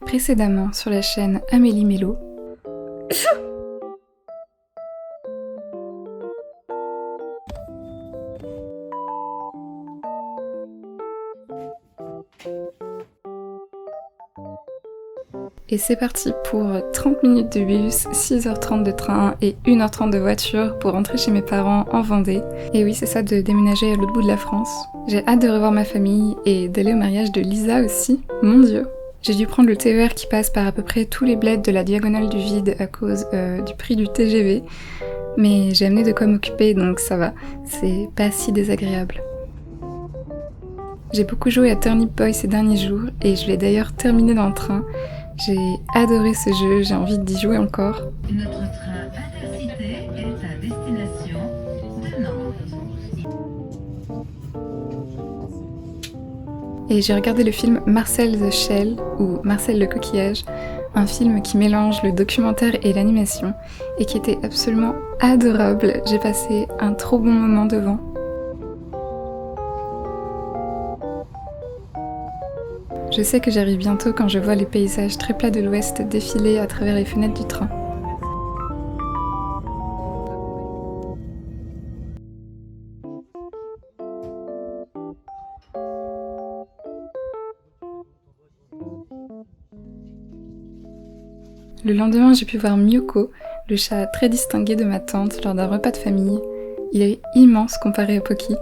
Précédemment sur la chaîne Amélie Mélo. Et c'est parti pour 30 minutes de bus, 6h30 de train et 1h30 de voiture pour rentrer chez mes parents en Vendée. Et oui, c'est ça de déménager à l'autre bout de la France. J'ai hâte de revoir ma famille et d'aller au mariage de Lisa aussi. Mon Dieu! J'ai dû prendre le TER qui passe par à peu près tous les bleds de la diagonale du vide à cause du prix du TGV. Mais j'ai amené de quoi m'occuper donc ça va, c'est pas si désagréable. J'ai beaucoup joué à Turnip Boy ces derniers jours et je l'ai d'ailleurs terminé dans le train. J'ai adoré ce jeu, j'ai envie d'y jouer encore. Notre train Intercité est à destination de Nantes. Et j'ai regardé le film Marcel the Shell, ou Marcel le coquillage, un film qui mélange le documentaire et l'animation, et qui était absolument adorable. J'ai passé un trop bon moment devant. Je sais que j'arrive bientôt quand je vois les paysages très plats de l'Ouest défiler à travers les fenêtres du train. Le lendemain, j'ai pu voir Miyoko, le chat très distingué de ma tante lors d'un repas de famille. Il est immense comparé à Poki.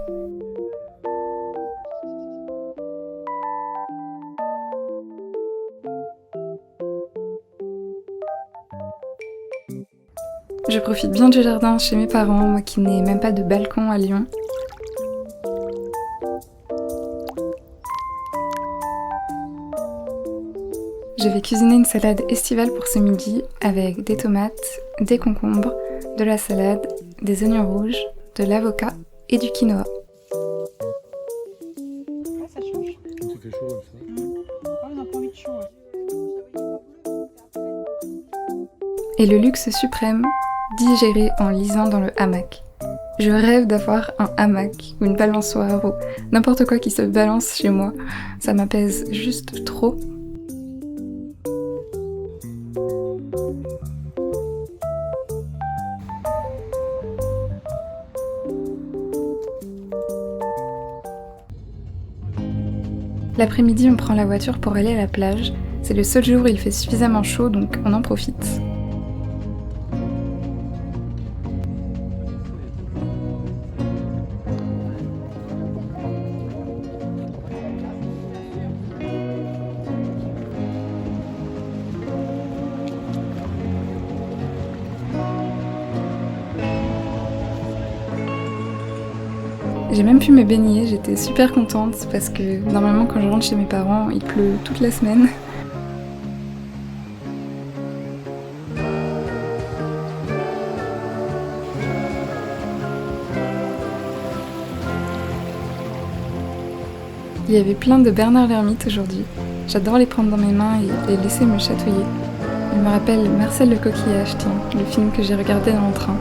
Je profite bien du jardin chez mes parents, moi qui n'ai même pas de balcon à Lyon. Je vais cuisiner une salade estivale pour ce midi avec des tomates, des concombres, de la salade, des oignons rouges, de l'avocat et du quinoa. Ah, ça change. Il fait chaud comme ça. Ah, on n'a pas envie de chaud. Et le luxe suprême, digérer en lisant dans le hamac. Je rêve d'avoir un hamac ou une balançoire ou n'importe quoi qui se balance chez moi. Ça m'apaise juste trop. L'après-midi, on prend la voiture pour aller à la plage. C'est le seul jour où il fait suffisamment chaud, donc on en profite. J'ai même pu me baigner, j'étais super contente parce que normalement quand je rentre chez mes parents, il pleut toute la semaine. Il y avait plein de Bernard l'Ermite aujourd'hui. J'adore les prendre dans mes mains et les laisser me chatouiller. Il me rappelle Marcel le coquillage, tiens, le film que j'ai regardé dans le train.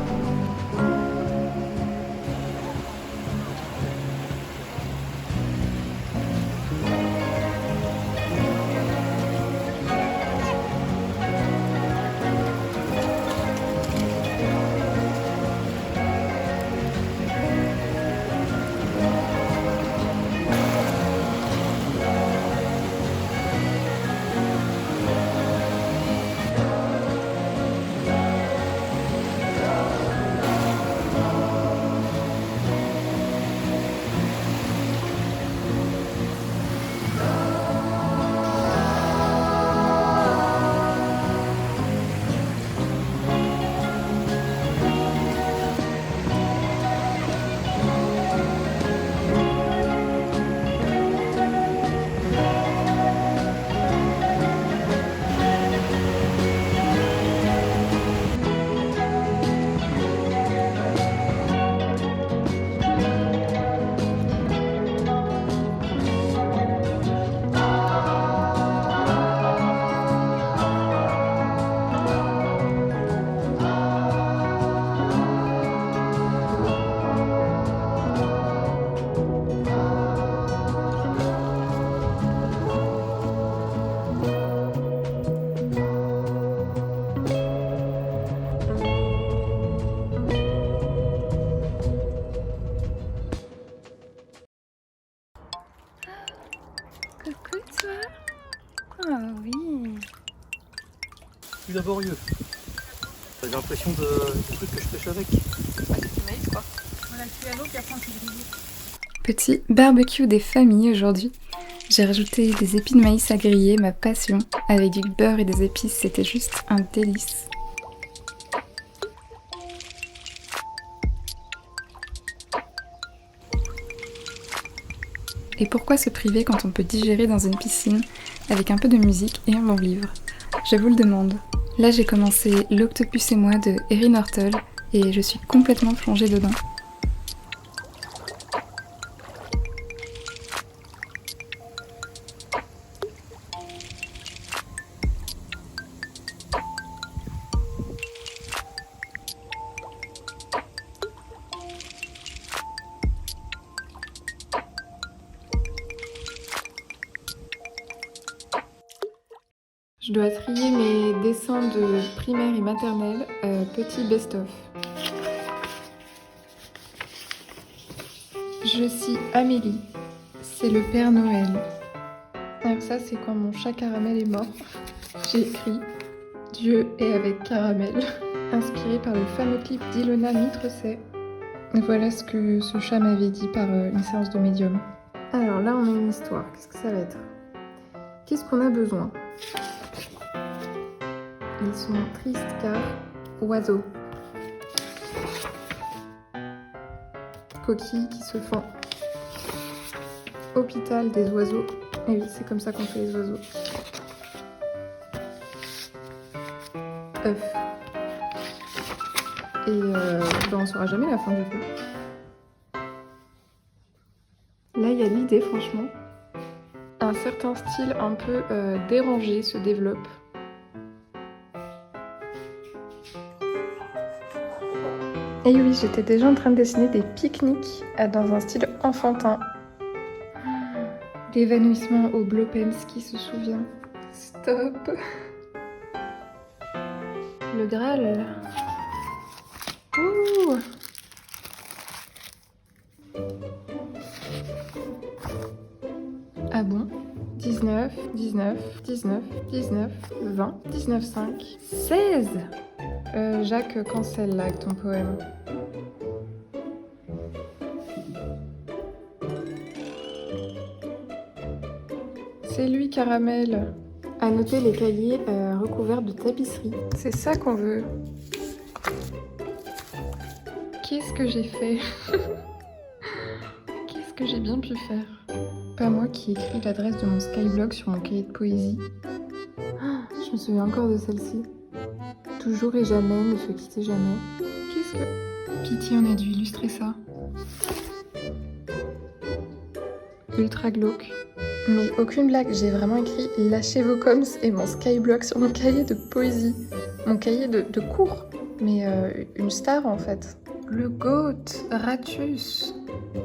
oui. Plus laborieux. J'ai l'impression de trucs que je pêche avec. Maïs quoi. On a le cuit à l'eau puis après on fait griller. Petit barbecue des familles aujourd'hui. J'ai rajouté des épis de maïs à griller, ma passion. Avec du beurre et des épices, c'était juste un délice. Et pourquoi se priver quand on peut digérer dans une piscine avec un peu de musique et un bon livre? Je vous le demande. Là j'ai commencé L'Octopus et moi de Erin Hortle et je suis complètement plongée dedans. Je dois trier mes dessins de primaire et maternelle, petit best-of. Je suis Amélie, c'est le Père Noël. Alors ça c'est quand mon chat Caramel est mort. J'ai écrit « Dieu est avec Caramel », inspiré par le fameux clip d'Ilona Mitrecet. Voilà ce que ce chat m'avait dit par une séance de médium. Alors là on a une histoire, qu'est-ce que ça va être? Qu'est-ce qu'on a besoin? Ils sont tristes car oiseaux. Coquilles qui se font. Hôpital des oiseaux. Et oui, c'est comme ça qu'on fait les oiseaux. Œuf. Et on saura jamais la fin du coup. Là, il y a l'idée, franchement. Un certain style un peu dérangé se développe. Et oui, j'étais déjà en train de dessiner des pique-niques dans un style enfantin. L'évanouissement au Blopens qui se souvient. Stop. Le Graal. Ouh. Ah bon? 19, 19, 19, 19, 20, 19, 5, 16! Jacques, cancel là avec ton poème. C'est lui, Caramel. À noter les cahiers recouverts de tapisserie. C'est ça qu'on veut. Qu'est-ce que j'ai fait? Qu'est-ce que j'ai bien pu faire? Pas moi qui écris l'adresse de mon Skyblog sur mon cahier de poésie. Je me souviens encore de celle-ci. Toujours et jamais, ne se quitter jamais. Qu'est-ce que... Pitié, on a dû illustrer ça. Ultra glauque. Mais aucune blague, j'ai vraiment écrit « Lâchez vos coms » et mon Skyblock sur mon cahier de poésie. Mon cahier de cours. Mais une star en fait. Le GOAT, Ratus,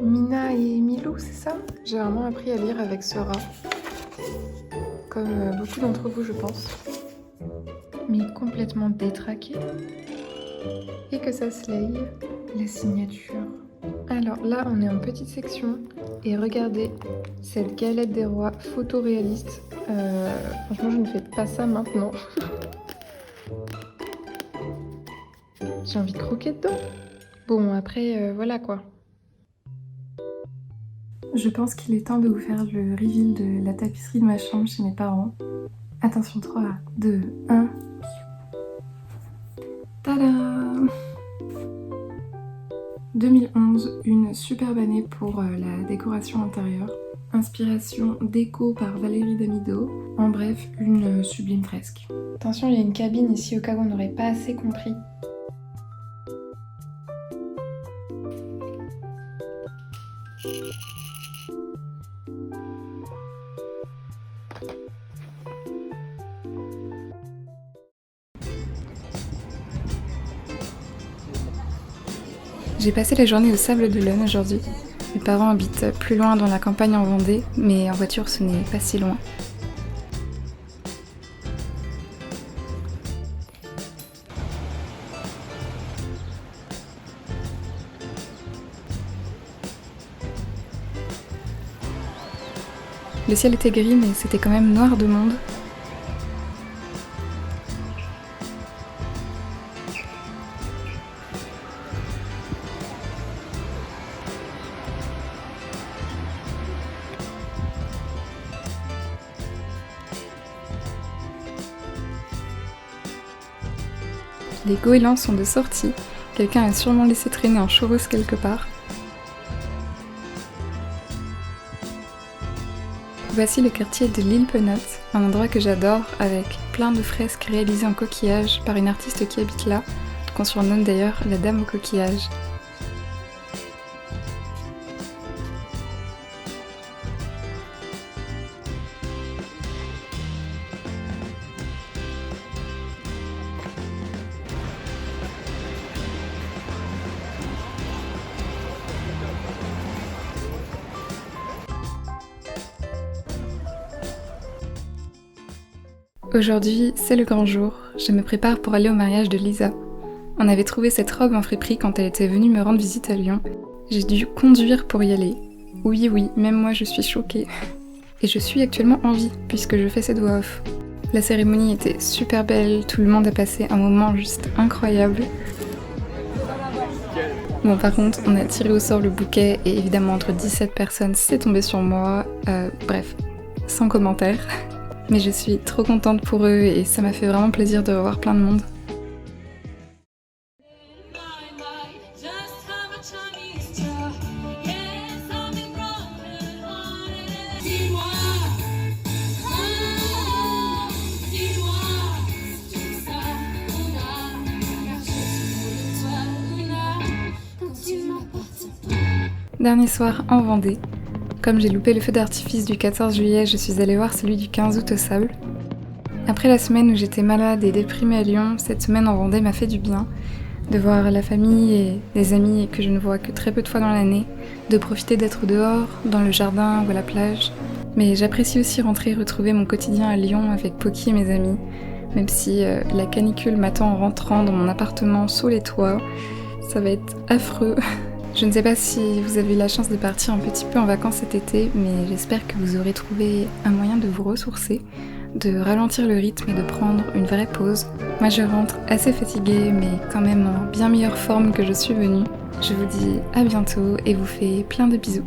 Mina et Milou, c'est ça? J'ai vraiment appris à lire avec ce rat. Comme beaucoup d'entre vous, je pense. Mais complètement détraqué. Et que ça se laye. La signature. Alors là, on est en petite section. Et regardez, cette galette des rois photoréaliste. Franchement, je ne fais pas ça maintenant. J'ai envie de croquer dedans. Bon, après, voilà quoi. Je pense qu'il est temps de vous faire le reveal de la tapisserie de ma chambre chez mes parents. Attention, 3, 2, 1... Tadam! 2011, une superbe année pour la décoration intérieure. Inspiration déco par Valérie Damido. En bref, une sublime fresque. Attention, il y a une cabine ici au cas où on n'aurait pas assez compris. J'ai passé la journée au Sable d'Olonne aujourd'hui. Mes parents habitent plus loin dans la campagne en Vendée, mais en voiture ce n'est pas si loin. Le ciel était gris, mais c'était quand même noir de monde. Les goélands sont de sortie, quelqu'un a sûrement laissé traîner un churros quelque part. Voici le quartier de l'île Penat, un endroit que j'adore avec plein de fresques réalisées en coquillage par une artiste qui habite là, qu'on surnomme d'ailleurs la Dame au coquillage. Aujourd'hui, c'est le grand jour, je me prépare pour aller au mariage de Lisa. On avait trouvé cette robe en friperie quand elle était venue me rendre visite à Lyon. J'ai dû conduire pour y aller. Oui, même moi je suis choquée. Et je suis actuellement en vie, puisque je fais cette voix off. La cérémonie était super belle, tout le monde a passé un moment juste incroyable. Bon, par contre, on a tiré au sort le bouquet, et évidemment entre 17 personnes, c'est tombé sur moi. Bref, sans commentaire. Mais je suis trop contente pour eux et ça m'a fait vraiment plaisir de revoir plein de monde. Dernier soir en Vendée. Comme j'ai loupé le feu d'artifice du 14 juillet, je suis allée voir celui du 15 août au Sable. Après la semaine où j'étais malade et déprimée à Lyon, cette semaine en Vendée m'a fait du bien. De voir la famille et les amis que je ne vois que très peu de fois dans l'année, de profiter d'être dehors, dans le jardin ou à la plage. Mais j'apprécie aussi rentrer et retrouver mon quotidien à Lyon avec Poki et mes amis, même si la canicule m'attend en rentrant dans mon appartement sous les toits. Ça va être affreux. Je ne sais pas si vous avez eu la chance de partir un petit peu en vacances cet été, mais j'espère que vous aurez trouvé un moyen de vous ressourcer, de ralentir le rythme et de prendre une vraie pause. Moi je rentre assez fatiguée, mais quand même en bien meilleure forme que je suis venue. Je vous dis à bientôt et vous fais plein de bisous.